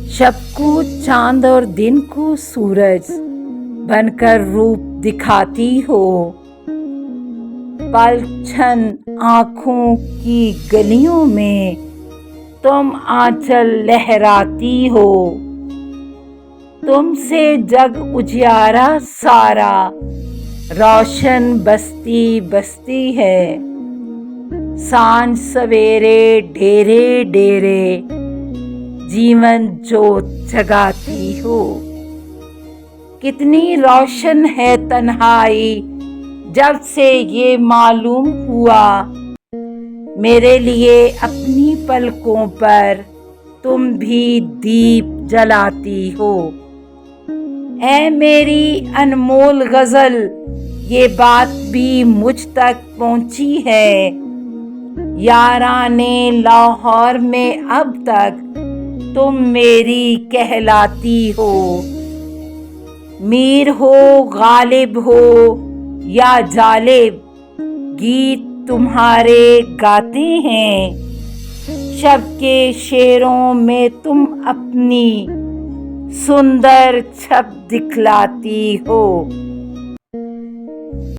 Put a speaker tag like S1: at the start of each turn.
S1: शब को चांद और दिन को सूरज बनकर रूप दिखाती हो। पलछन आँखों की गलियों में तुम आंचल लहराती हो। तुमसे जग उजियारा सारा रोशन बस्ती बस्ती है। सांझ सवेरे डेरे डेरे जीवन जोत जगाती हो। कितनी रोशन है तन्हाई जब से ये मालूम हुआ। मेरे लिए अपनी पलकों पर तुम भी दीप जलाती हो। ऐ मेरी अनमोल गजल, ये बात भी मुझ तक पहुंची है। याराने लाहौर में अब तक तुम मेरी कहलाती हो। मीर हो गालिब हो या जालिब, गीत तुम्हारे गाते हैं। शब के शेरों में तुम अपनी सुंदर छब दिखलाती हो।